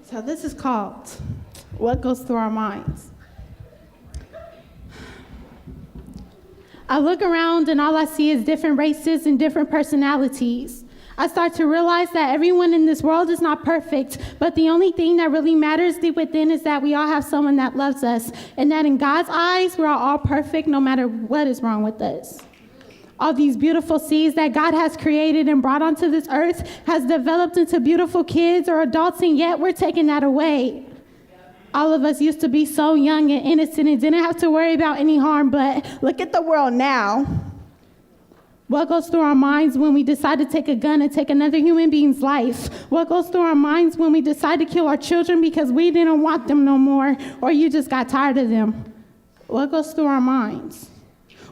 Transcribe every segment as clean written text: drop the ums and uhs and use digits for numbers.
So this is called What Goes Through Our Minds. I look around and all I see is different races and different personalities. I start to realize that everyone in this world is not perfect, but the only thing that really matters deep within is that we all have someone that loves us, and that in God's eyes, we're all perfect no matter what is wrong with us. All these beautiful seeds that God has created and brought onto this earth has developed into beautiful kids or adults, and yet we're taking that away. All of us used to be so young and innocent and didn't have to worry about any harm, but look at the world now. What goes through our minds when we decide to take a gun and take another human being's life? What goes through our minds when we decide to kill our children because we didn't want them no more, or you just got tired of them? What goes through our minds?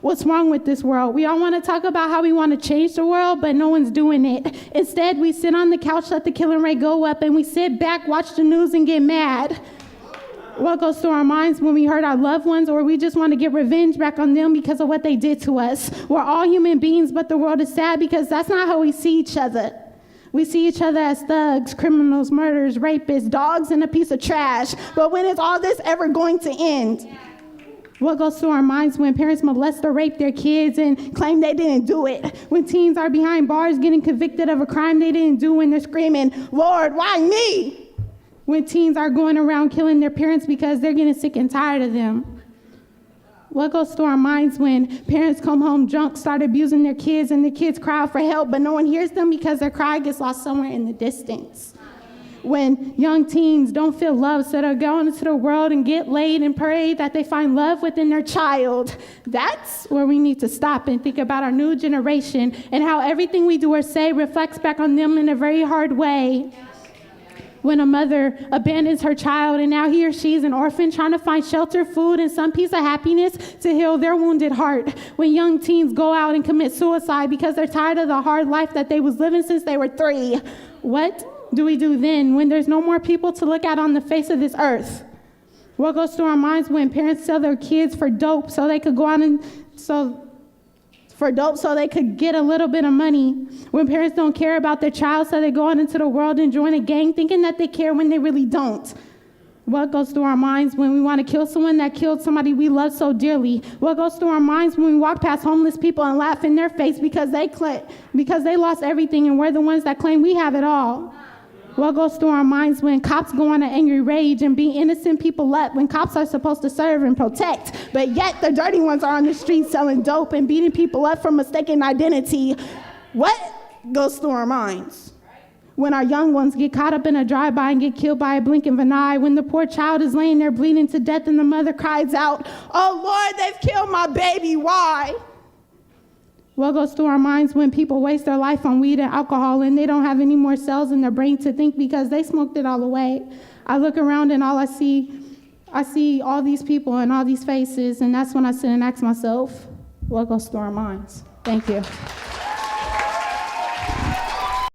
What's wrong with this world? We all want to talk about how we want to change the world, but no one's doing it. Instead, we sit on the couch, let the killing rate go up, and we sit back, watch the news, and get mad. What goes through our minds when we hurt our loved ones, or we just want to get revenge back on them because of what they did to us? We're all human beings, but the world is sad because that's not how we see each other. We see each other as thugs, criminals, murderers, rapists, dogs, and a piece of trash. But when is all this ever going to end? What goes through our minds when parents molest or rape their kids and claim they didn't do it? When teens are behind bars getting convicted of a crime they didn't do and they're screaming, "Lord, why me?" When teens are going around killing their parents because they're getting sick and tired of them. What goes through our minds when parents come home drunk, start abusing their kids, and the kids cry out for help, but no one hears them because their cry gets lost somewhere in the distance? When young teens don't feel love, so they'll go into the world and get laid and pray that they find love within their child. That's where we need to stop and think about our new generation and how everything we do or say reflects back on them in a very hard way. When a mother abandons her child and now he or she is an orphan trying to find shelter, food, and some piece of happiness to heal their wounded heart. When young teens go out and commit suicide because they're tired of the hard life that they was living since they were 3. What do we do then when there's no more people to look at on the face of this earth? What goes through our minds when parents sell their kids for dope so they could go out and so they could get a little bit of money? When parents don't care about their child, so they go out into the world and join a gang thinking that they care when they really don't? What goes through our minds when we want to kill someone that killed somebody we love so dearly? What goes through our minds when we walk past homeless people and laugh in their face because they lost everything and we're the ones that claim we have it all? What goes through our minds when cops go on an angry rage and beat innocent people up when cops are supposed to serve and protect, but yet the dirty ones are on the streets selling dope and beating people up for mistaken identity? What goes through our minds when our young ones get caught up in a drive-by and get killed by a blink of an eye, when the poor child is laying there bleeding to death and the mother cries out, "Oh Lord, they've killed my baby, why?" What goes through our minds when people waste their life on weed and alcohol and they don't have any more cells in their brain to think because they smoked it all away? I look around and all I see all these people and all these faces, and that's when I sit and ask myself, what goes through our minds? Thank you.